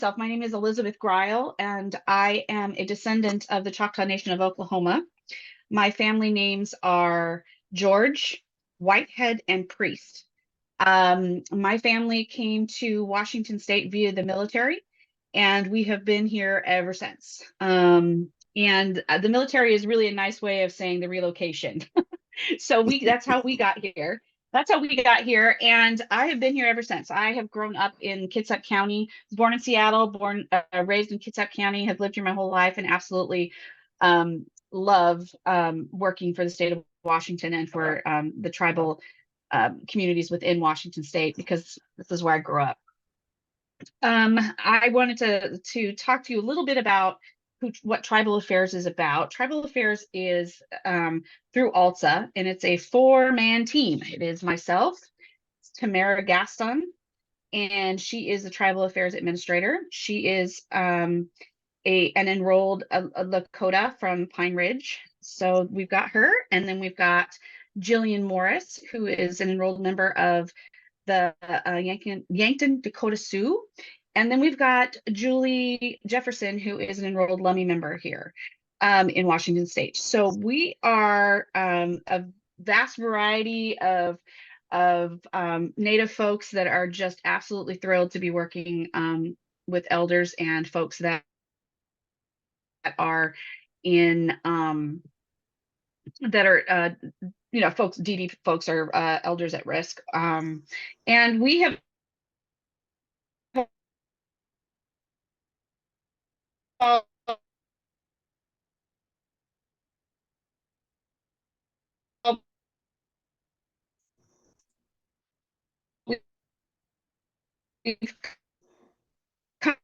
My name is Elizabeth Greil, and I am a descendant of the Choctaw Nation of Oklahoma. My family names are George, Whitehead, and Priest. My family came to Washington State via the military, and we have been here ever since. And the military is really a nice way of saying the relocation. So that's how we got here. That's how we got here, and I have been here ever since. I have grown up in Kitsap County, born in Seattle, raised in Kitsap County, have lived here my whole life, and absolutely love working for the state of Washington and for the tribal communities within Washington State, because this is where I grew up. I wanted to talk to you a little bit about what Tribal Affairs is about. Tribal Affairs is through ALTSA, and it's a 4-man team. It is myself, Tamara Gaston, and she is the Tribal Affairs Administrator. She is an enrolled Lakota from Pine Ridge. So we've got her, and then we've got Jillian Morris, who is an enrolled member of the Yankton Dakota Sioux. And then we've got Julie Jefferson, who is an enrolled Lummi member here in Washington State. So we are a vast variety of Native folks that are just absolutely thrilled to be working with elders and folks that are in that are folks, DD folks are elders at risk, and we have we've come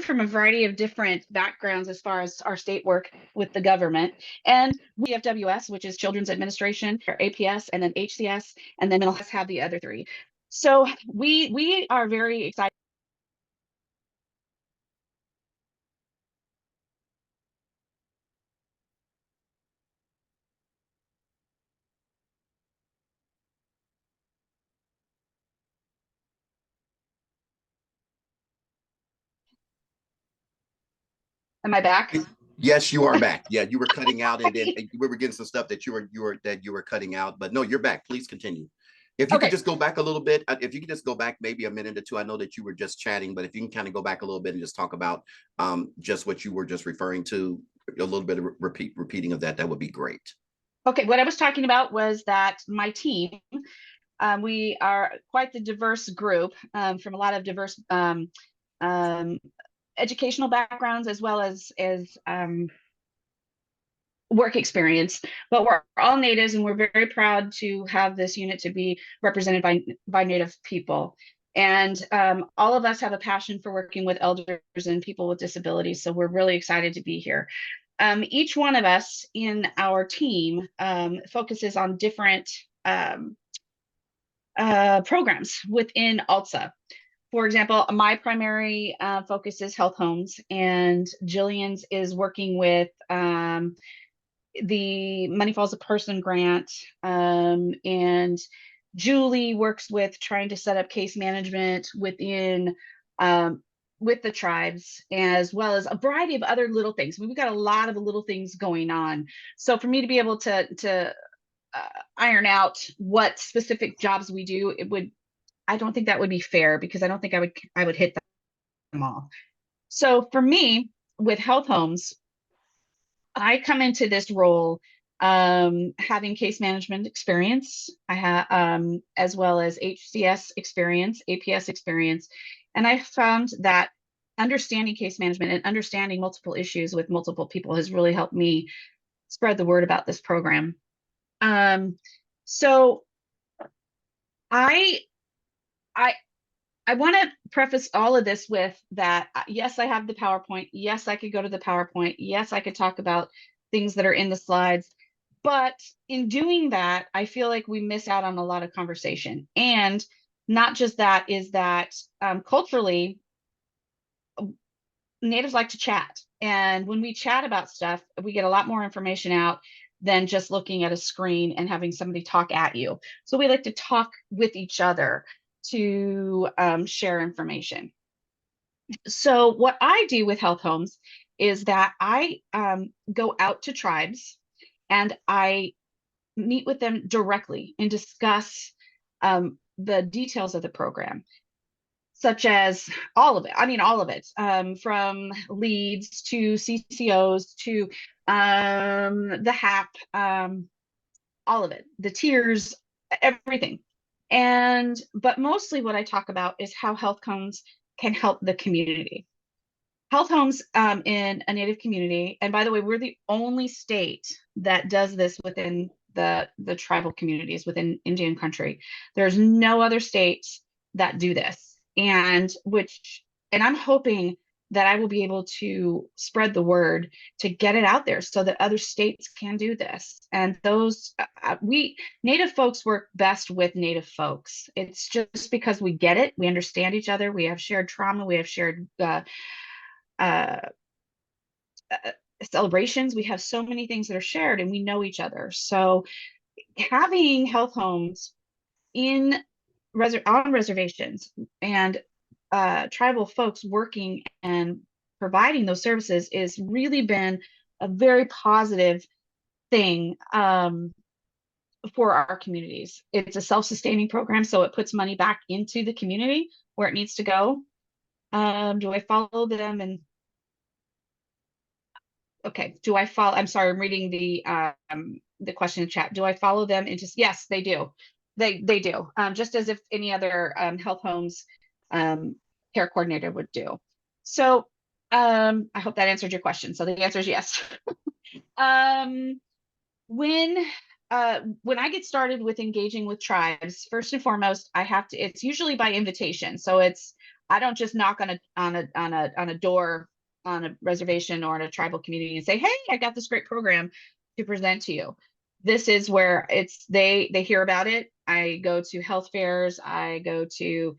from a variety of different backgrounds as far as our state work with the government. And we have WS, which is Children's Administration, or APS, and then HCS, and then mental health have the other 3. So we are very excited. Am I back? Yes, you are back. Yeah, you were cutting out, and then we were getting some stuff that you were cutting out. But no, you're back. Please continue. If you could just go back a little bit, if you could just go back maybe a minute or two. I know that you were just chatting, but if you can kind of go back a little bit and just talk about just what you were just referring to, a little bit of repeating of that, that would be great. Okay, what I was talking about was that my team, we are quite the diverse group from a lot of diverse educational backgrounds, as well as work experience, but we're all natives, and we're very proud to have this unit to be represented by Native people. And all of us have a passion for working with elders and people with disabilities, so we're really excited to be here. Each one of us in our team focuses on different programs within ALTSA. For example, my primary focus is health homes, and Jillian's is working with the Money Falls a Person grant, and Julie works with trying to set up case management within with the tribes, as well as a variety of other little things. We've got a lot of little things going on. So for me to be able to iron out what specific jobs we do, I don't think that would be fair, because I don't think I would hit them all. So for me, with health homes, I come into this role having case management experience. I have as well as HCS experience, APS experience, and I found that understanding case management and understanding multiple issues with multiple people has really helped me spread the word about this program. So I want to preface all of this with that, yes, I have the PowerPoint. Yes, I could go to the PowerPoint. Yes, I could talk about things that are in the slides. But in doing that, I feel like we miss out on a lot of conversation. And not just that, is that culturally, Natives like to chat. And when we chat about stuff, we get a lot more information out than just looking at a screen and having somebody talk at you. So we like to talk with each other to share information. So what I do with health homes is that I go out to tribes and I meet with them directly and discuss the details of the program, such as all of it. I mean, all of it, from leads to CCOs to the HAP, all of it, the tiers, everything. But mostly what I talk about is how health homes can help the community. Health homes in a Native community, and by the way, we're the only state that does this within the tribal communities within Indian country. There's no other states that do this, and I'm hoping that I will be able to spread the word to get it out there so that other states can do this. And those we Native folks work best with Native folks. It's just because we get it, we understand each other, we have shared trauma, we have shared uh, celebrations. We have so many things that are shared and we know each other. So having health homes in on reservations and tribal folks working and providing those services is really been a very positive thing for our communities. It's a self-sustaining program, so it puts money back into the community where it needs to go. Do I follow them and okay, do I follow? I'm sorry, I'm reading the question in chat. Do I follow them into? Yes, they do. They do. Just as if any other health homes care coordinator would do. So I hope that answered your question. So the answer is yes. um, when when I get started with engaging with tribes, first and foremost, I have to. It's usually by invitation. So it's I don't just knock on a door on a reservation or in a tribal community and say, "Hey, I got this great program to present to you." This is where it's they hear about it. I go to health fairs. I go to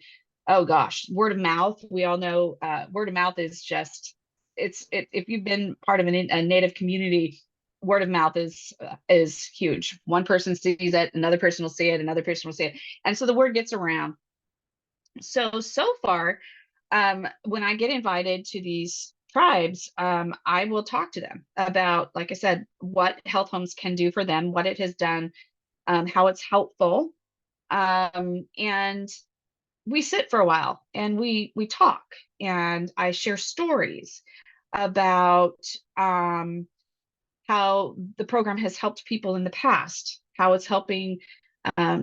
oh gosh, word of mouth. We all know word of mouth is just if you've been part of a Native community, word of mouth is huge. One person sees it, another person will see it, another person will see it, and so the word gets around. So far, when I get invited to these tribes, I will talk to them about, like I said, what health homes can do for them, what it has done, how it's helpful, and we sit for a while and we talk, and I share stories about how the program has helped people in the past, how it's helping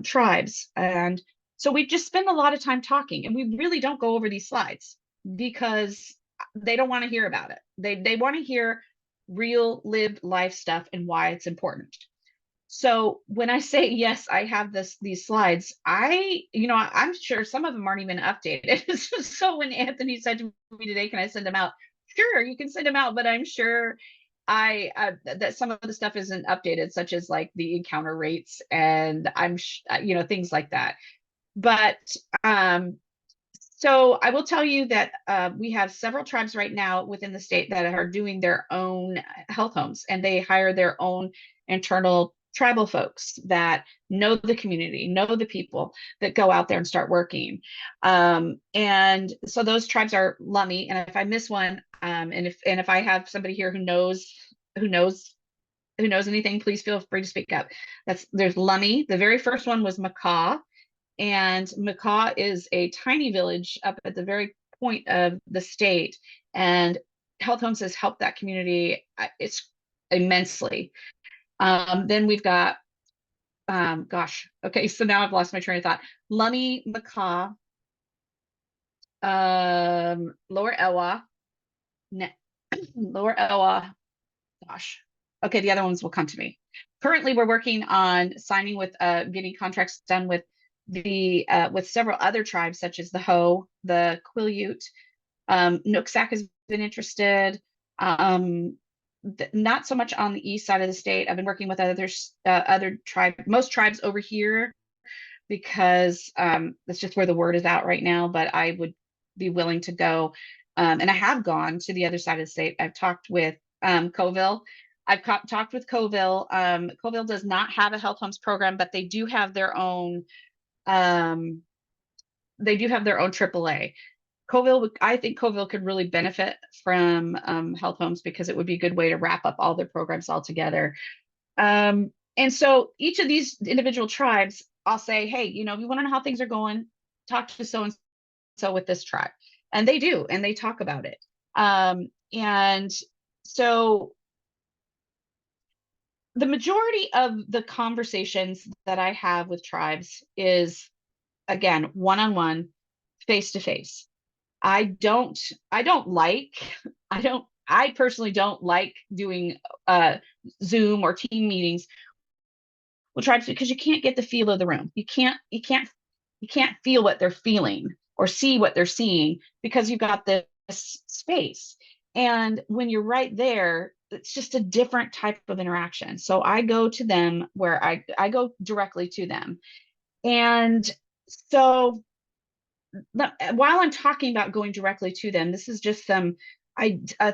tribes. And so we just spend a lot of time talking, and we really don't go over these slides because they don't want to hear about it. They want to hear real lived life stuff and why it's important. So when I say yes, I have these slides, I'm sure some of them aren't even updated. So when Anthony said to me today, can I send them out? Sure, you can send them out, but I'm sure that some of the stuff isn't updated, such as like the encounter rates and things like that. But um, so I will tell you that we have several tribes right now within the state that are doing their own health homes, and they hire their own internal tribal folks that know the community, know the people that go out there and start working. And so those tribes are Lummi. And if I miss one, and if I have somebody here who knows who knows anything, please feel free to speak up. There's Lummi. The very first one was Macaw, and Macaw is a tiny village up at the very point of the state. And Health Homes has helped that community it's immensely. Then we've got, gosh, okay, so now I've lost my train of thought. Lummi, Macaw, Lower Elwha, Lower Elwha, gosh. Okay, the other ones will come to me. Currently, we're working on signing with getting contracts done with several other tribes such as the Ho, the Quileute. Nooksack has been interested. Not so much on the east side of the state. I've been working with most tribes over here because that's just where the word is out right now. But I would be willing to go, and I have gone to the other side of the state. I've talked with Coville. I've talked with Coville. Coville does not have a health homes program, but they do have their own. They do have their own AAA. I think Coville could really benefit from health homes because it would be a good way to wrap up all their programs all together. And so each of these individual tribes, I'll say, hey, you know, if you want to know how things are going, talk to so and so with this tribe. And they do, and they talk about it. And so the majority of the conversations that I have with tribes is, again, one-on-one, face-to-face. I don't I personally don't like doing Zoom or team meetings with tribes because you can't get the feel of the room. You can't feel what they're feeling or see what they're seeing because you've got this space. And when you're right there, it's just a different type of interaction. So I go to them where I go directly to them. And so while I'm talking about going directly to them, this is just some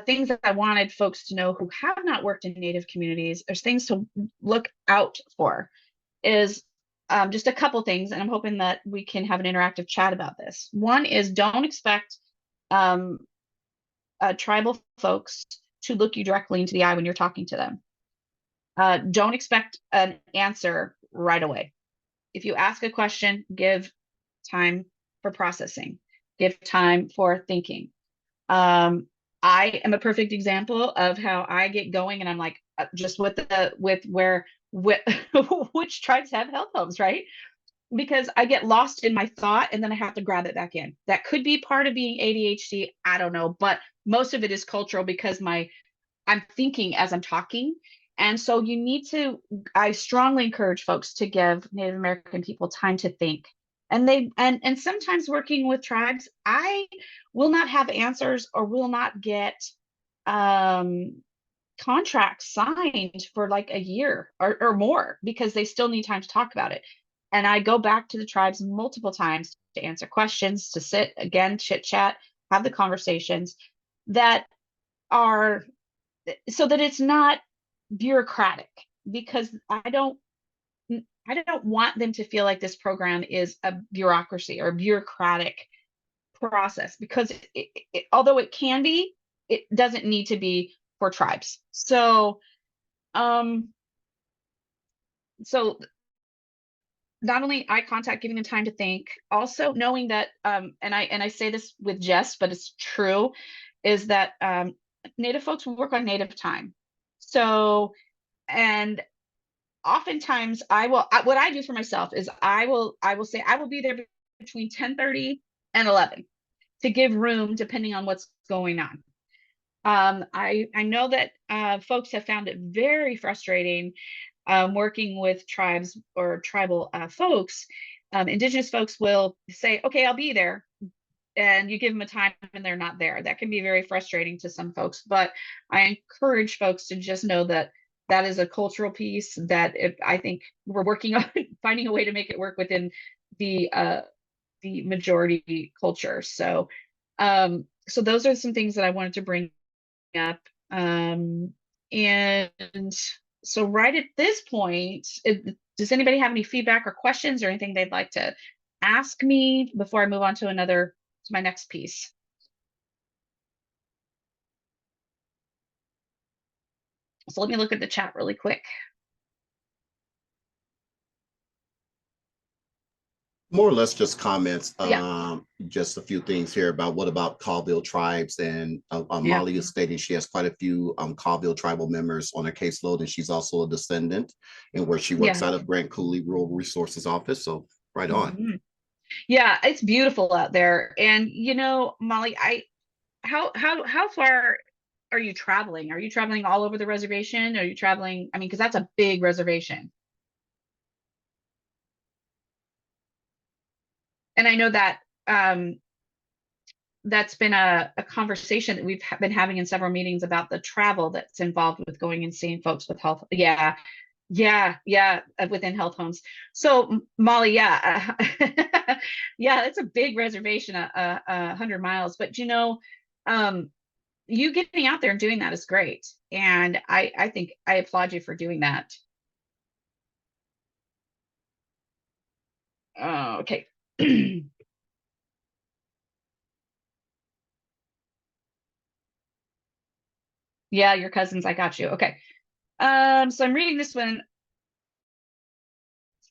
things that I wanted folks to know who have not worked in Native communities. There's things to look out for. Is just a couple things, and I'm hoping that we can have an interactive chat about this. One is don't expect um, tribal folks to look you directly into the eye when you're talking to them. Don't expect an answer right away. If you ask a question, give time for processing, give time for thinking. I am a perfect example of how I get going, and I'm like, just which tribes have health homes, right? Because I get lost in my thought and then I have to grab it back in. That could be part of being ADHD. I don't know, but most of it is cultural because I'm thinking as I'm talking. And so I strongly encourage folks to give Native American people time to think. And sometimes working with tribes, I will not have answers or will not get um contracts signed for like a year or more because they still need time to talk about it. And I go back to the tribes multiple times to answer questions, to sit again, chit chat, have the conversations that are so that it's not bureaucratic because I don't want them to feel like this program is a bureaucracy or a bureaucratic process because although it can be, it doesn't need to be for tribes. Um, so not only eye contact, giving them time to think, also knowing that, and I say this with jest, but it's true, is that Native folks work on Native time. So, and oftentimes what I do for myself is I will say I will be there between 10:30 and 11 to give room depending on what's going on. I know that folks have found it very frustrating working with tribes or tribal folks. Indigenous folks will say, "Okay, I'll be there," and you give them a time and they're not there. That can be very frustrating to some folks. But I encourage folks to just know that that is a cultural piece that I think we're working on finding a way to make it work within the majority culture. So those are some things that I wanted to bring up. And so right at this point, does anybody have any feedback or questions or anything they'd like to ask me before I move on to my next piece? So let me look at the chat really quick. More or less just comments. Yeah, Just a few things here about what about Colville tribes, and yeah, Molly is stating she has quite a few Colville tribal members on her caseload, and she's also a descendant, and where she works yeah. out of Grant Cooley Rural Resources Office. So right on. Mhm. Yeah, it's beautiful out there. And Molly, how far are you traveling? Are you traveling all over the reservation? Are you traveling? I mean, because that's a big reservation. And I know that that's been a conversation that we've been having in several meetings about the travel that's involved with going and seeing folks with health. Yeah, yeah, within health homes. So Molly, yeah, yeah, it's a big reservation, 100 miles. But um, you getting out there and doing that is great, and I think I applaud you for doing that. Okay. Yeah, your cousins. I got you. Okay. So I'm reading this one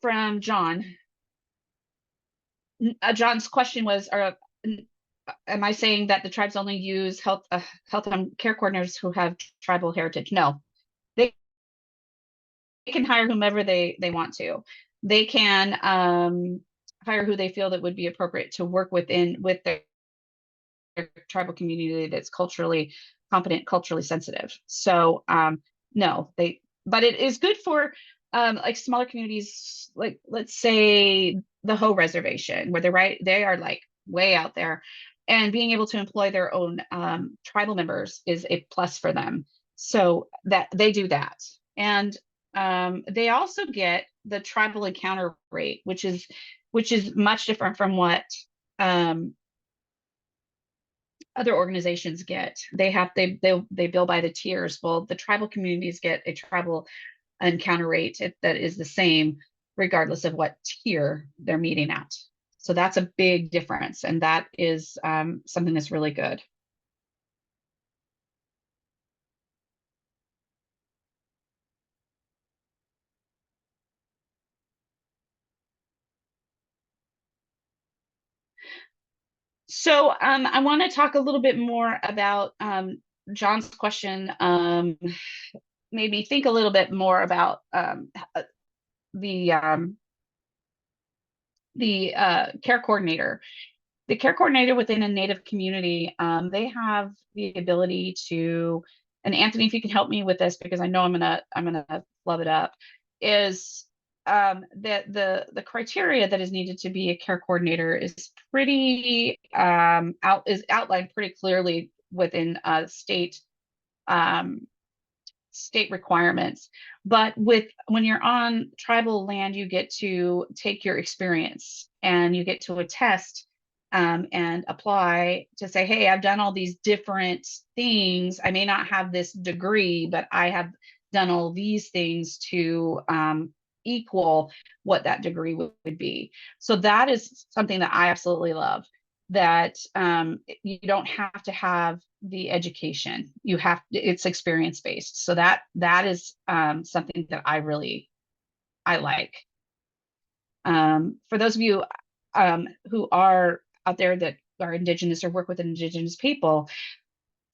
from John. John's question was, am I saying that the tribes only use health and care coordinators who have tribal heritage? No, they can hire whomever they want to. They can hire who they feel that would be appropriate to work with their tribal community that's culturally competent, culturally sensitive. So no, but it is good for like smaller communities, like let's say the Hoh Reservation, where they are like way out there, and being able to employ their own tribal members is a plus for them. So that they do that, and they also get the tribal encounter rate, which is much different from what um, other organizations get. They bill by the tiers. Well, the tribal communities get a tribal encounter rate that is the same regardless of what tier they're meeting at. So that's a big difference, and that is something that's really good. So I want to talk a little bit more about John's question. Made me think a little bit more about the um, the care coordinator. The care coordinator within a Native community, they have the ability to, and Anthony, if you can help me with this, because I know I'm gonna love it up, is that the criteria that is needed to be a care coordinator is pretty outlined pretty clearly within um, state requirements. But when you're on tribal land, you get to take your experience and you get to attest and apply to say, hey, I've done all these different things. I may not have this degree, but I have done all these things to equal what that degree would be. So that is something that I absolutely love, that you don't have to have the education. It's experience based. So that is something that I like. For those of you who are out there that are Indigenous or work with Indigenous people,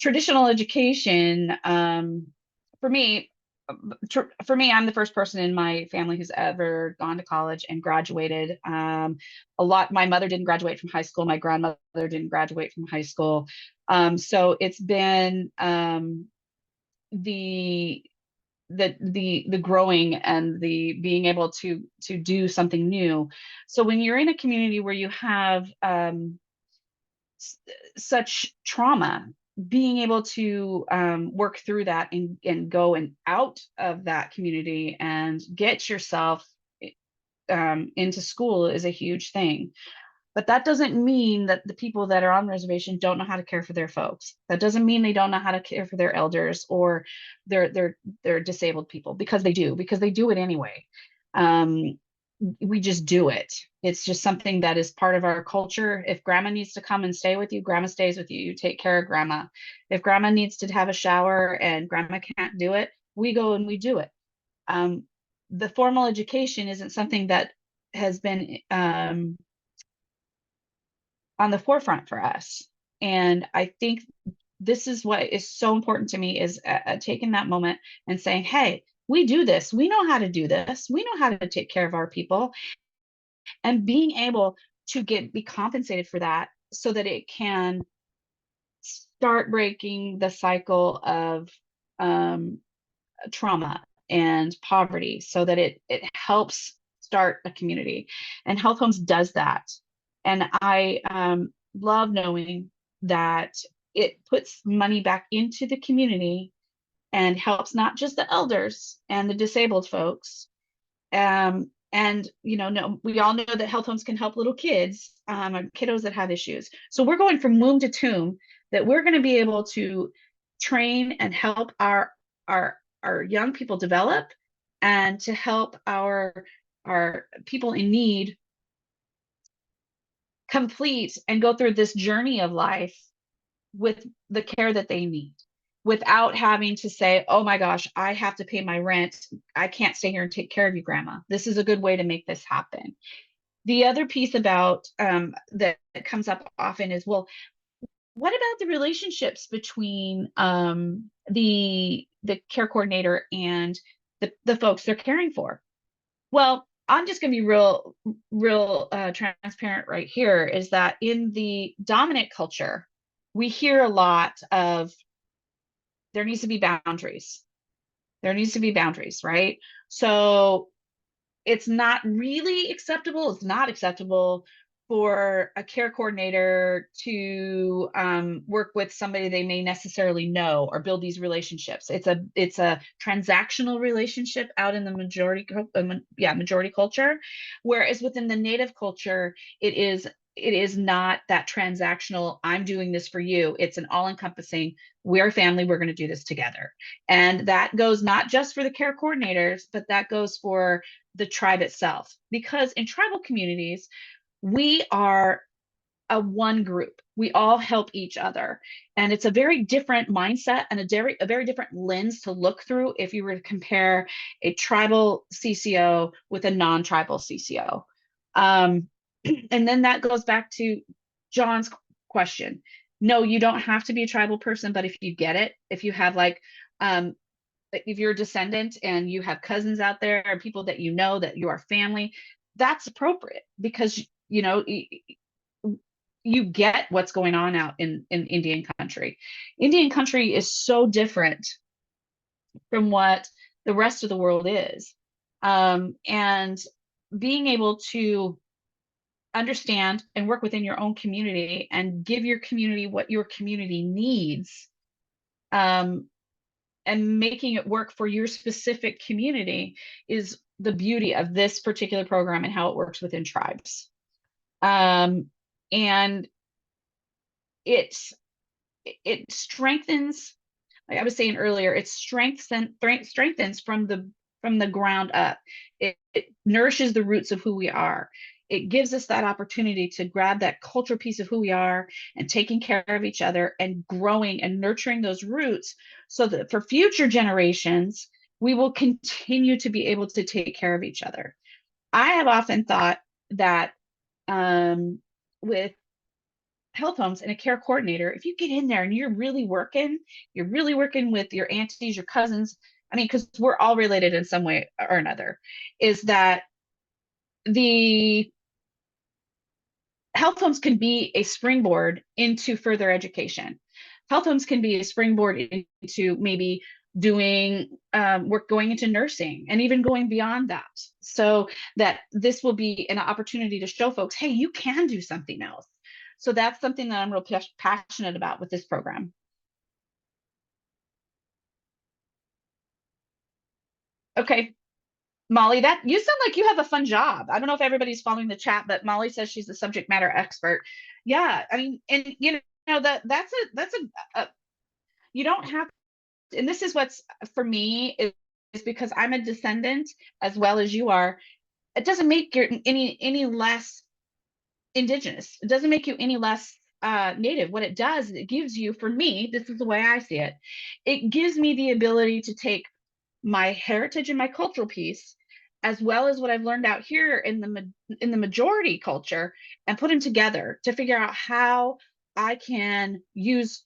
traditional education, for me, I'm the first person in my family who's ever gone to college and graduated. My mother didn't graduate from high school. My grandmother didn't graduate from high school. So it's been the the growing and the being able to do something new. So when you're in a community where you have such trauma, being able to work through that and go and out of that community and get yourself into school is a huge thing. But that doesn't mean that the people that are on the reservation don't know how to care for their folks. That doesn't mean they don't know how to care for their elders or their disabled people, because they do it anyway. Um, we just do it. It's just something that is part of our culture. If grandma needs to come and stay with you, grandma stays with you. You take care of grandma. If grandma needs to have a shower and grandma can't do it, we go and we do it. Um, the formal education isn't something that has been on the forefront for us. And I think this is what is so important to me, is taking that moment and saying, hey, we do this. We know how to do this. We know how to take care of our people, and being able to be compensated for that so that it can start breaking the cycle of um, trauma and poverty, so that it helps start a community. And Health Homes does that. And I love knowing that it puts money back into the community and helps not just the elders and the disabled folks. And no, we all know that Health Homes can help little kids, kiddos that have issues. So we're going from womb to tomb, that we're going to be able to train and help our young people develop, and to help our people in need complete and go through this journey of life with the care that they need. without having to say, oh my gosh, I have to pay my rent. I can't stay here and take care of you, grandma. This is a good way to make this happen. The other piece about that comes up often is, well, what about the relationships between the care coordinator and the folks they're caring for? Well, I'm just going to be real transparent right here, is that in the dominant culture, we hear a lot of there needs to be boundaries. There needs to be boundaries, right? So it's not really acceptable. It's not acceptable for a care coordinator to work with somebody they may necessarily know or build these relationships. It's a transactional relationship out in the majority culture, whereas within the native culture, it is not that transactional. I'm doing this for you. It's an all-encompassing. We're a family. We're going to do this together, and that goes not just for the care coordinators, but that goes for the tribe itself, because in tribal communities we are a one group. We all help each other, and it's a very different mindset and a very different lens to look through if you were to compare a tribal CCO with a non-tribal CCO. And then that goes back to John's question. No, you don't have to be a tribal person, but if you get it, if you have like if you're a descendant and you have cousins out there and people that you know that you are family, that's appropriate, because you get what's going on out in Indian country. Indian country is so different from what the rest of the world is. And being able to understand and work within your own community and give your community what your community needs, um, and making it work for your specific community, is the beauty of this particular program and how it works within tribes. And it's it strengthens, like I was saying earlier, it strengthens from the ground up. It nourishes the roots of who we are. It gives us that opportunity to grab that cultural piece of who we are and taking care of each other and growing and nurturing those roots, so that for future generations, we will continue to be able to take care of each other. I have often thought that with health homes and a care coordinator, if you get in there and you're really working with your aunties, your cousins, I mean, because we're all related in some way or another, is that the health homes can be a springboard into further education. Health homes can be a springboard into maybe doing work, going into nursing, and even going beyond that, so that this will be an opportunity to show folks, hey, you can do something else. So that's something that I'm real passionate about with this program. Okay, Molly, that you sound like you have a fun job. I don't know if everybody's following the chat, but Molly says she's the subject matter expert. Yeah, I mean, and that's a you don't have, and this is what's for me is because I'm a descendant as well as you are. It doesn't make you any less indigenous. It doesn't make you any less native. What it does is it gives you, for me, this is the way I see it, it gives me the ability to take my heritage and my cultural piece, as well as what I've learned out here in the majority culture, and put them together to figure out how I can use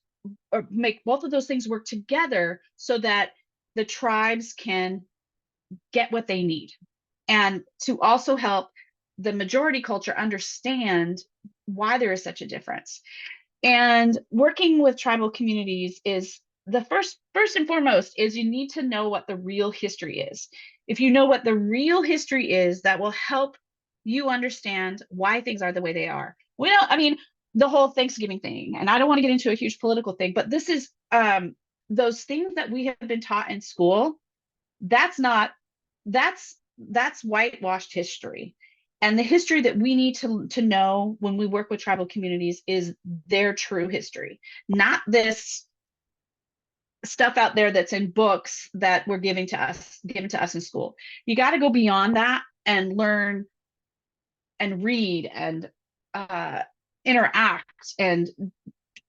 or make both of those things work together, so that the tribes can get what they need, and to also help the majority culture understand why there is such a difference. And working with tribal communities is the first and foremost is you need to know what the real history is. If you know what the real history is, that will help you understand why things are the way they are. I mean, the whole Thanksgiving thing, and I don't want to get into a huge political thing, but this is those things that we have been taught in school. That's not that's whitewashed history. And the history that we need to know when we work with tribal communities is their true history, not this stuff out there that's in books that were given to us in school. You got to go beyond that and learn and read and interact and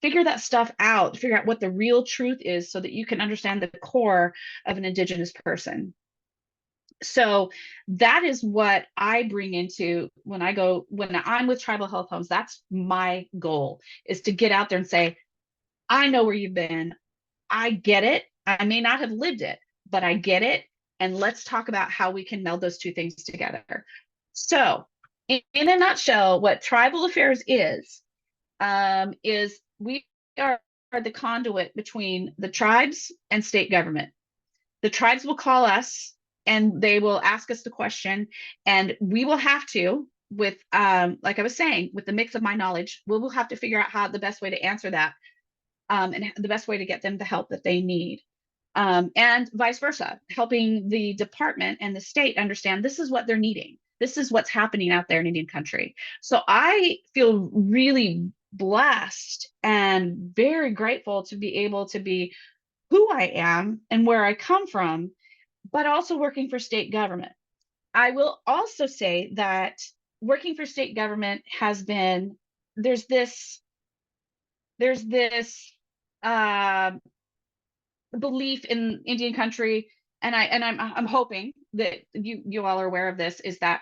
figure that stuff out, figure out what the real truth is so that you can understand the core of an Indigenous person. So that is what I bring into when I'm with tribal health homes. That's my goal, is to get out there and say, I know where you've been. I get it. I may not have lived it, but I get it. And let's talk about how we can meld those two things together. So, in a nutshell, what tribal affairs is we are the conduit between the tribes and state government. The tribes will call us and they will ask us the question, and we will have to, with like I was saying, with the mix of my knowledge, we will have to figure out how the best way to answer that, and the best way to get them the help that they need. And vice versa, helping the department and the state understand this is what they're needing. This is what's happening out there in Indian country. So I feel really blessed and very grateful to be able to be who I am and where I come from, but also working for state government. I will also say that working for state government has been, there's this there's this uh, belief in Indian country, and I'm hoping that you all are aware of this, is that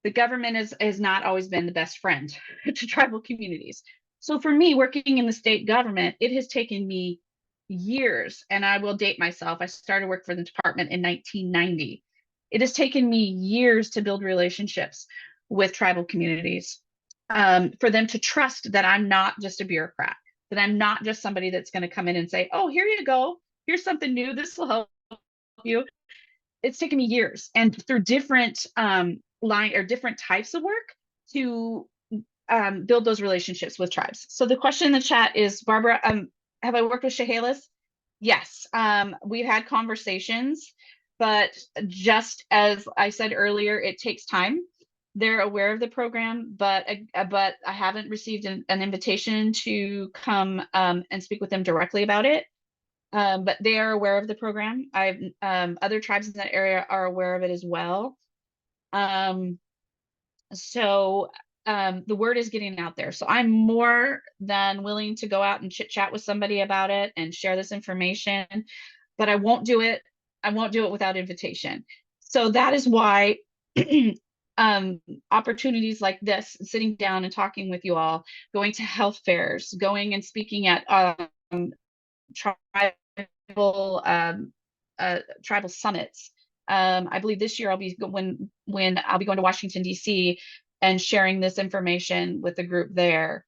the government has not always been the best friend to tribal communities. So for me, working in the state government, it has taken me years, and I will date myself. I started work for the department in 1990. It has taken me years to build relationships with tribal communities, for them to trust that I'm not just a bureaucrat, that I'm not just somebody that's going to come in and say, oh, here you go. Here's something new. This will help you. It's taken me years and through different line or different types of work to build those relationships with tribes. So the question in the chat is, Barbara, have I worked with Chehalis? Yes, we've had conversations, but just as I said earlier, it takes time. They're aware of the program, but I haven't received an invitation to come and speak with them directly about it. But they are aware of the program. I've other tribes in that area are aware of it as well. Um, so the word is getting out there. So I'm more than willing to go out and chit chat with somebody about it and share this information, but I won't do it. I won't do it without invitation. So that is why opportunities like this, sitting down and talking with you all, going to health fairs, going and speaking at tribal tribal summits. I believe this year I'll be when I'll be going to Washington D.C. and sharing this information with the group there.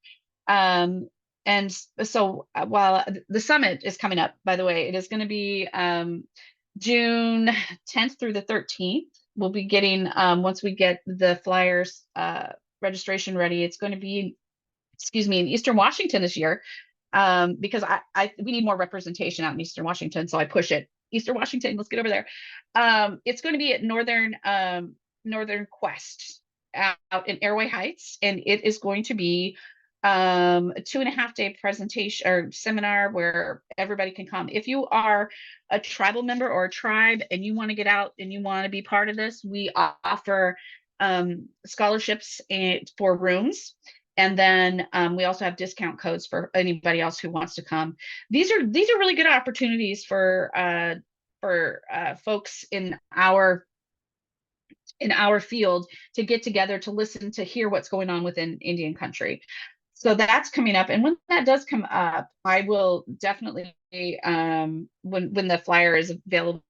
And so while the summit is coming up, by the way, it is going to be June 10th through the 13th. We'll be getting once we get the flyers registration ready. It's going to be, excuse me, in Eastern Washington this year, because we need more representation out in Eastern Washington, so I push it. Eastern Washington, let's get over there. It's going to be at Northern Quest out in Airway Heights, and it is going to be a 2.5-day presentation or seminar where everybody can come. If you are a tribal member or a tribe and you want to get out and you want to be part of this, we offer scholarships for rooms. And then we also have discount codes for anybody else who wants to come. These are really good opportunities for folks in our field to get together, to listen, to hear what's going on within Indian country. So that's coming up. And when that does come up, I will definitely, when the flyer is available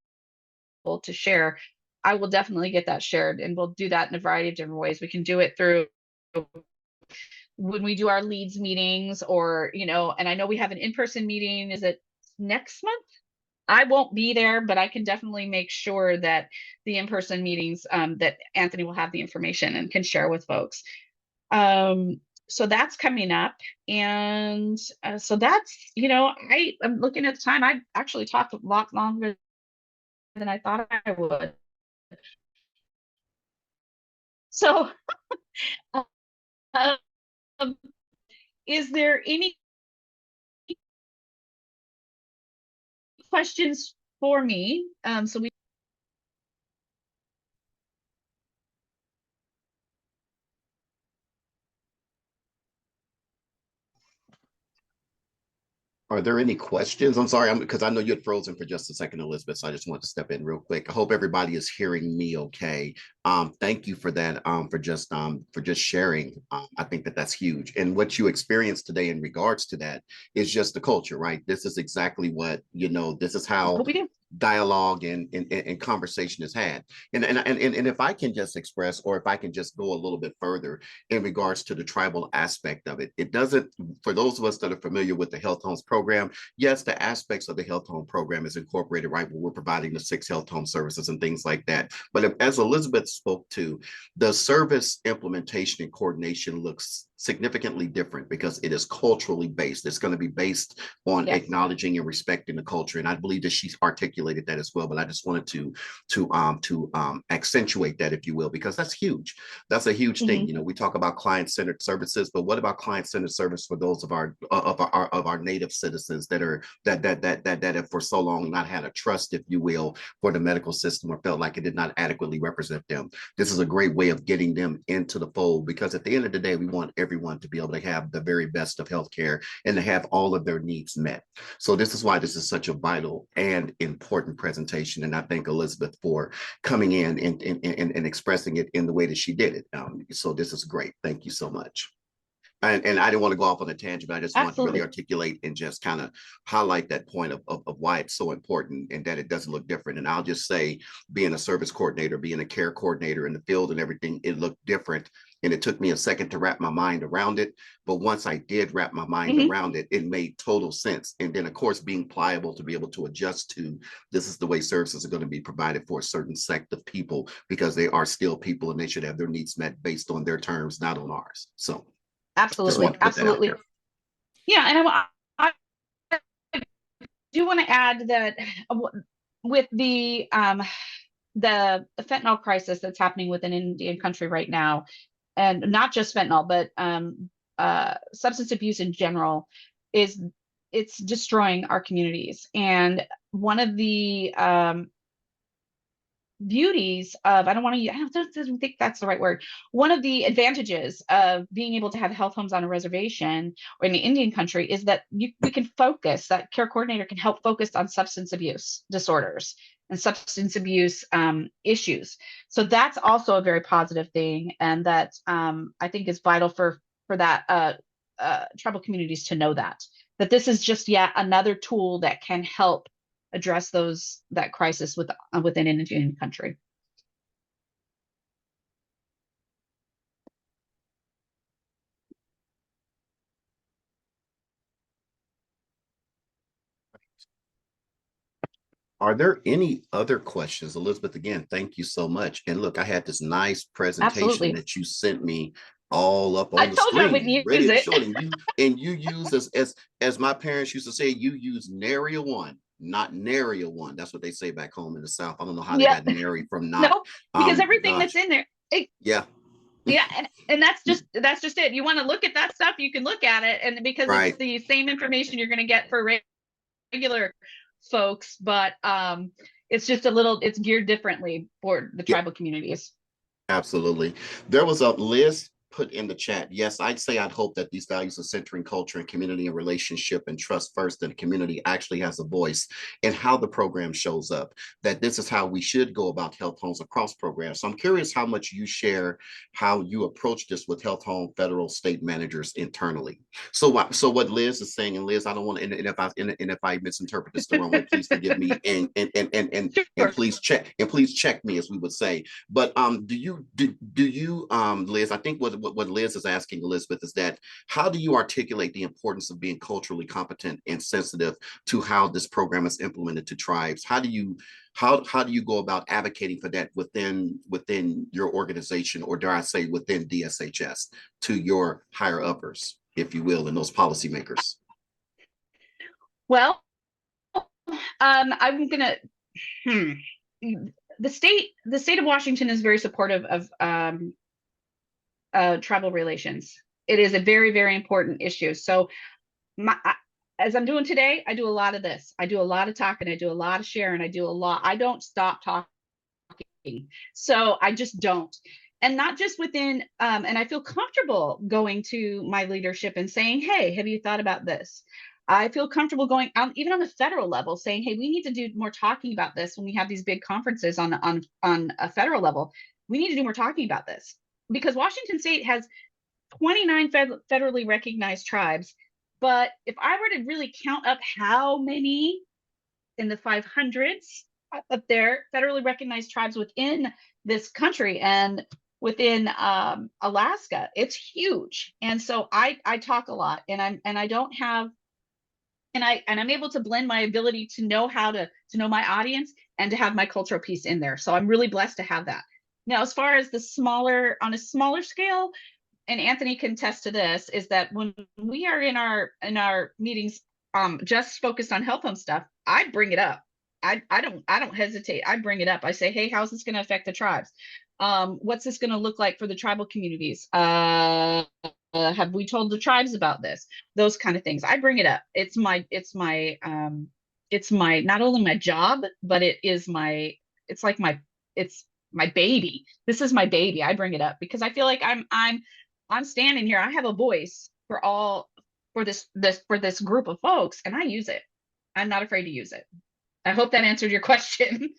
to share, I will definitely get that shared, and we'll do that in a variety of different ways. We can do it through when we do our leads meetings, or, and I know we have an in-person meeting. Is it next month? I won't be there, but I can definitely make sure that the in-person meetings, that Anthony will have the information and can share with folks. So that's coming up. And so that's, I'm looking at the time. I actually talked a lot longer than I thought I would. So um, is there any questions for me? So we Are there any questions? I'm sorry, because I know you had frozen for just a second, Elizabeth. So I just wanted to step in real quick. I hope everybody is hearing me okay. Thank you for that. For just sharing. I think that that's huge. And what you experienced today in regards to that is just the culture, right? This is exactly what this is how What we do. dialogue and conversation is had. And if I can just express, or if I can just go a little bit further in regards to the tribal aspect of it, it doesn't, for those of us that are familiar with the Health Homes program, yes, the aspects of the Health Home program is incorporated, right? Where we're providing the 6 health home services and things like that. But as Elizabeth spoke to, the service implementation and coordination looks significantly different because it is culturally based. It's going to be based on acknowledging and respecting the culture. And I believe that she's articulated that as well. But I just wanted to accentuate that, if you will, because that's huge. That's a huge thing. We talk about client-centered services, but what about client-centered service for those of our native citizens that have for so long not had a trust, if you will, for the medical system, or felt like it did not adequately represent them? This is a great way of getting them into the fold, because at the end of the day, we want everyone to be able to have the very best of healthcare and to have all of their needs met. So this is why this is such a vital and important presentation. And I thank Elizabeth for coming in and expressing it in the way that she did it. So this is great. Thank you so much. And I didn't want to go off on a tangent, but I just want to really articulate and just kind of highlight that point of why it's so important and that it doesn't look different. And I'll just say, being a service coordinator, being a care coordinator in the field and everything, it looked different. And it took me a second to wrap my mind around it. But once I did wrap my mind around it, it made total sense. And then, of course, being pliable to be able to adjust to, this is the way services are going to be provided for a certain sect of people, because they are still people and they should have their needs met based on their terms, not on ours. So Absolutely. Yeah, and I do want to add that with the fentanyl crisis that's happening within Indian country right now, and not just fentanyl, but substance abuse in general, it's destroying our communities. And one of the beauties of, I don't think that's the right word. One of the advantages of being able to have health homes on a reservation or in the Indian country is that we can focus, that care coordinator can help focus on substance abuse disorders and substance abuse issues. So that's also a very positive thing. And that I think is vital for that tribal communities to know that this is just yet another tool that can help address that crisis within an Indian country. Are there any other questions? Elizabeth, again, thank you so much. And look, I had this nice presentation that you sent me all up on the screen, ready to show it. And you use as my parents used to say, you use nary a one, not nary a one. That's what they say back home in the South. I don't know how they got nary from not. No, because everything that's in there. Yeah, and that's just it. You want to look at that stuff, you can look at it, and because it's the same information you're going to get for regular folks, but it's just it's geared differently for the tribal communities. Absolutely. There was a Liz put in the chat. Yes, I'd hope that these values of centering culture and community and relationship and trust first, and the community actually has a voice in how the program shows up, that this is how we should go about health homes across programs. So I'm curious how much you share how you approach this with health home, federal, state managers internally. So what Liz is saying, and Liz, I don't want to, and if I misinterpret this the wrong way, please forgive me, and please check me, as we would say. But do you Liz, I think what Liz is asking Elizabeth is that, how do you articulate the importance of being culturally competent and sensitive to how this program is implemented to tribes? How do you go about advocating for that within your organization, or dare I say within DSHS, to your higher uppers, if you will, and those policymakers? Well, I'm gonna the state of Washington is very supportive of tribal relations. It is a very, very important issue. So as I'm doing today, I do a lot of this. I do a lot of talking. I do a lot of sharing. I don't stop talking. So I just don't. And not just within, and I feel comfortable going to my leadership and saying, hey, have you thought about this? I feel comfortable going out even on the federal level saying, hey, we need to do more talking about this when we have these big conferences on a federal level. We need to do more talking about this because Washington State has 29 federally recognized tribes. But if I were to really count up how many in the 500s of their federally recognized tribes within this country and within Alaska, it's huge. And so I talk a lot, and I don't have I'm able to blend my ability to know how to know my audience and to have my cultural piece in there. So I'm really blessed to have that. Now, as far as the smaller on a smaller scale, and Anthony can attest to this, is that when we are in our meetings just focused on health home stuff, I bring it up. I don't hesitate. I bring it up. I say, hey, how's this going to affect the tribes? What's this going to look like for the tribal communities? Have we told the tribes about this? Those kind of things. I bring it up. It's my not only my job, but it's like it's my baby. This is my baby. I bring it up because I feel like I'm standing here. I have a voice for this group of folks, and I use it. I'm not afraid to use it. I hope that answered your question.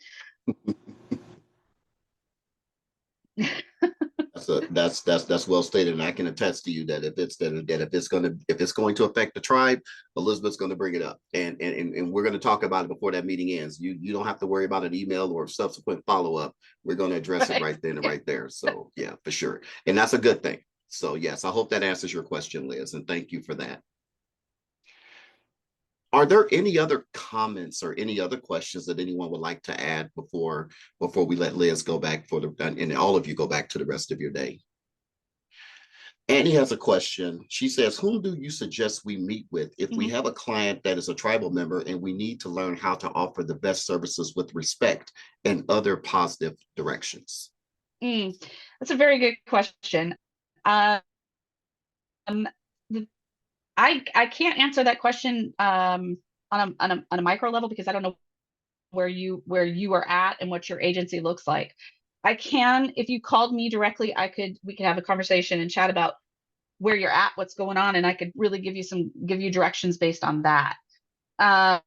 That's well stated, and I can attest to you that if it's going to affect the tribe, Elizabeth's going to bring it up, and we're going to talk about it before that meeting ends. You don't have to worry about an email or subsequent follow up. We're going to address it right then and right there. So yeah, for sure, and that's a good thing. So yes, I hope that answers your question, Liz, and thank you for that. Are there any other comments or any other questions that anyone would like to add before we let Liz go back and all of you go back to the rest of your day? Annie has a question. She says, whom do you suggest we meet with if we have a client that is a tribal member and we need to learn how to offer the best services with respect and other positive directions? That's a very good question. I can't answer that question on a micro level because I don't know where you are at and what your agency looks like. I can, if you called me directly, we could have a conversation and chat about where you're at, what's going on, and I could really give you directions based on that. So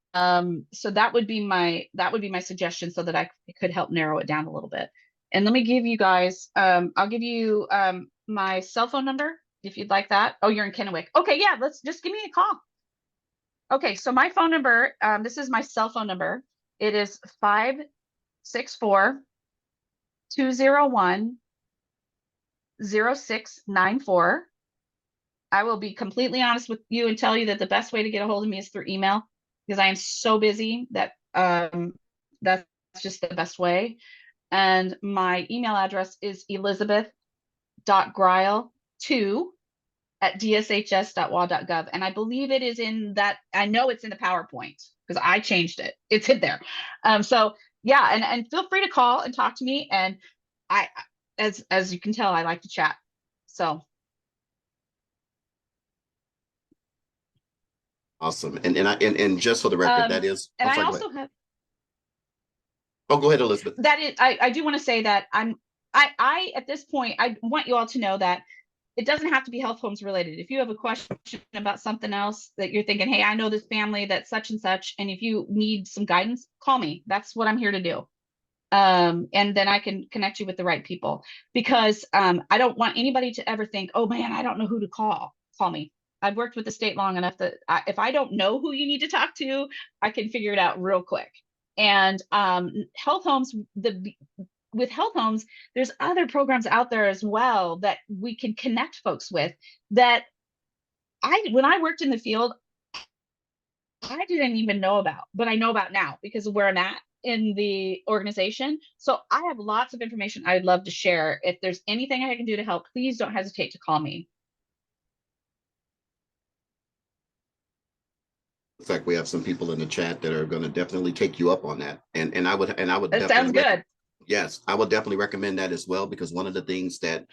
that would be my suggestion so that I could help narrow it down a little bit. And let me give you guys, I'll give you my cell phone number if you'd like that. Oh, you're in Kennewick. Okay, yeah, let's just give me a call. Okay, so my phone number, this is my cell phone number. It is 564-201-0694. I will be completely honest with you and tell you that the best way to get a hold of me is through email because I am so busy that that's just the best way. And my email address is elizabeth.greil2@dshs.wa.gov. And I believe it is in that. I know it's in the PowerPoint because I changed it. It's in there. So yeah, and feel free to call and talk to me. And as you can tell, I like to chat. So awesome. And just for the record, that is. And I also have. Oh, go ahead, Elizabeth. That is, I do want to say that I at this point, I want you all to know that it doesn't have to be health homes related. If you have a question about something else that you're thinking, hey, I know this family that's such and such, and if you need some guidance, call me. That's what I'm here to do. And then I can connect you with the right people because I don't want anybody to ever think, oh man, I don't know who to call. Call me. I've worked with the state long enough that if I don't know who you need to talk to, I can figure it out real quick. And health homes, with health homes, there's other programs out there as well that we can connect folks with that when I worked in the field, I didn't even know about, but I know about now because of where I'm at in the organization. So I have lots of information I'd love to share. If there's anything I can do to help, please don't hesitate to call me. In fact, we have some people in the chat that are going to definitely take you up on that, and I would That sounds good. Yes, I would definitely recommend that as well, because one of the things that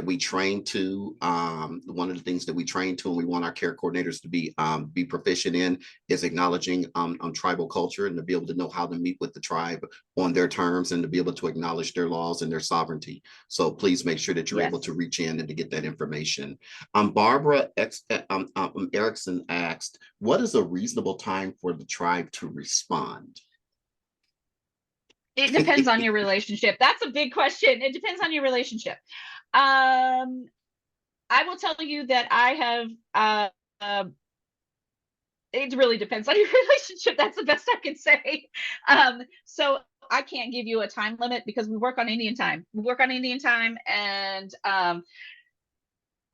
we train to, one of the things that we train to, and we want our care coordinators to be proficient in, is acknowledging tribal culture, and to be able to know how to meet with the tribe on their terms, and to be able to acknowledge their laws and their sovereignty. So please make sure that you're able Yes. to reach in and to get that information. Barbara Erickson asked, "What is a reasonable time for the tribe to respond?" It depends on your relationship. That's a big question. It depends on your relationship. Um, I will tell you that I have, it really depends on your relationship. That's the best I can say. So I can't give you a time limit because we work on Indian time. We work on Indian time, and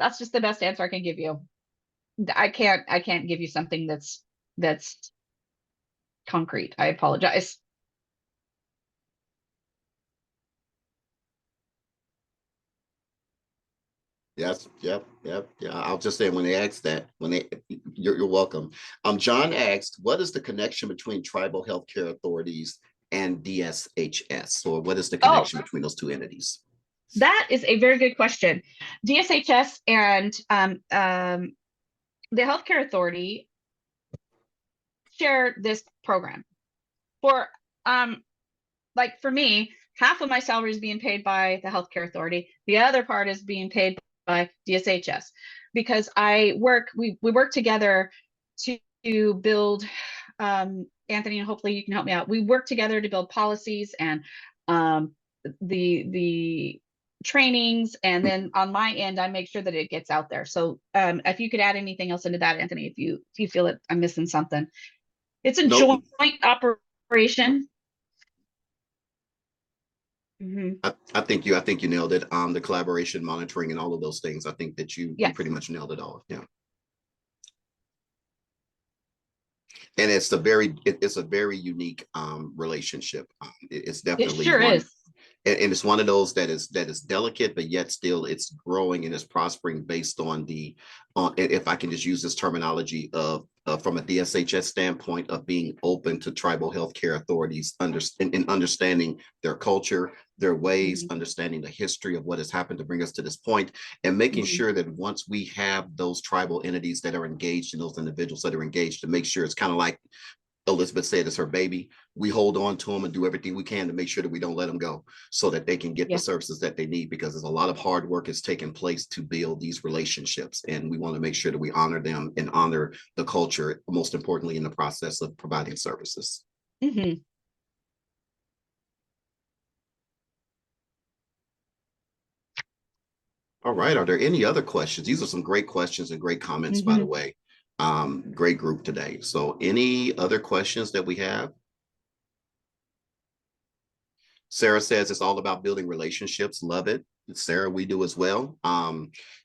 that's just the best answer I can give you. I can't give you something that's concrete. I apologize. Yes, yep, yep, yeah. I'll just say when they ask that, you're welcome. John asked, what is the connection between tribal healthcare authorities and DSHS? Or what is the Oh, connection between those two entities? that is a very good question. DSHS and the healthcare authority share this program. For like for me, half of my salary is being paid by the healthcare authority. The other part is being paid by DSHS because we work together to build, Anthony, and hopefully you can help me out. We work together to build policies and um, the trainings, and then on my end, I make sure that it gets out there. So if you could add anything else into that, Anthony, if you feel that I'm missing something, it's a Nope. joint operation. Mhm. I think you nailed it. The collaboration, monitoring, and all of those things. I think that you Yes. pretty much nailed it all. Yeah. And it's a very unique relationship. It's It definitely sure one, is. and it's one of those that is delicate, but yet still it's growing and it's prospering based on if I can just use this terminology of from a DSHS standpoint of being open to tribal healthcare authorities, in understanding their culture, their ways, Mhm. understanding the history of what has happened to bring us to this point, and making Mhm. sure that once we have those tribal entities that are engaged and those individuals that are engaged, to make sure it's kind of like Elizabeth said, it's her baby. We hold on to them and do everything we can to make sure that we don't let them go, so that they can get the Yeah. services that they need, because there's a lot of hard work is taking place to build these relationships. And we want to make sure that we honor them and honor the culture, most importantly, in the process of providing services. Mhm. All right. Are there any other questions? These are some great questions and great comments, by the Mhm. way. Great group today. So any other questions that we have? Sarah says it's all about building relationships. Love it. Sarah, we do as well.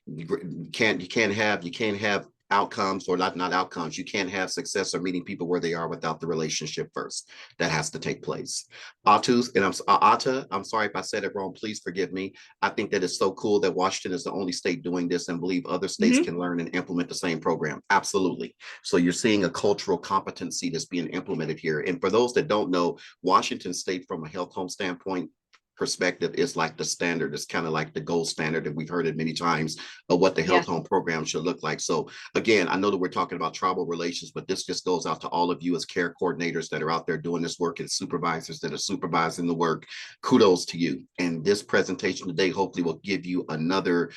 You can't have outcomes, or not outcomes. You can't have success or meeting people where they are without the relationship first. That has to take place. Ata, I'm sorry if I said it wrong. Please forgive me. I think that it's so cool that Washington is the only state doing this, and believe other states Mhm. can learn and implement the same program. Absolutely. So you're seeing a cultural competency that's being implemented here. And for those that don't know, Washington State, from a health home standpoint perspective, is like the standard. It's kind of like the gold standard, and we've heard it many times, of what the health Yes. home program should look like. So again, I know that we're talking about tribal relations, but this just goes out to all of you as care coordinators that are out there doing this work, and supervisors that are supervising the work. Kudos to you. And this presentation today hopefully will give you another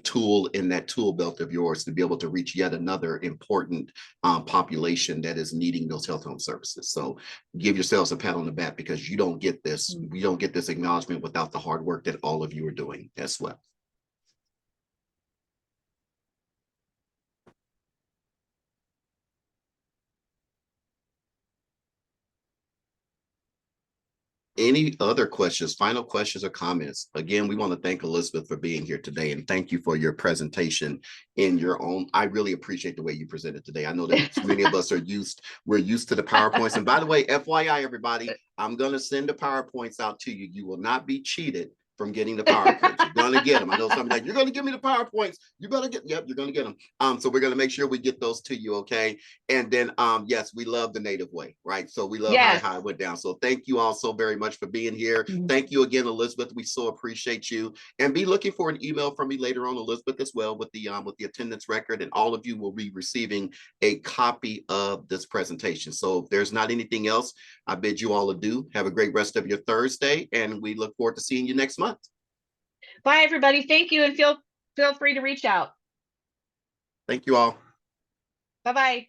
tool in that tool belt of yours to be able to reach yet another important population that is needing those health home services. So give yourselves a pat on the back, because you don't get this. Mm. We don't get this acknowledgement without the hard work that all of you are doing as well. Any other questions, final questions or comments? Again, we want to thank Elizabeth for being here today, and thank you for your presentation in your own. I really appreciate the way you presented today. I know that many of us we're used to the PowerPoints. And by the way, FYI, everybody, I'm going to send the PowerPoints out to you. You will not be cheated from getting the PowerPoints. You're going to get them. I know somebody like, you're going to give me the PowerPoints. You better get, yep, you're going to get them. So we're going to make sure we get those to you, okay? And then, yes, we love the native way, right? So we love Yes. how it went down. So thank you all so very much for being here. Mhm. Thank you again, Elizabeth. We so appreciate you. And be looking for an email from me later on, Elizabeth, as well, with the attendance record. And all of you will be receiving a copy of this presentation. So if there's not anything else, I bid you all adieu. Have a great rest of your Thursday, and we look forward to seeing you next month. Bye, everybody. Thank you, and feel free to reach out. Thank you all. Bye-bye.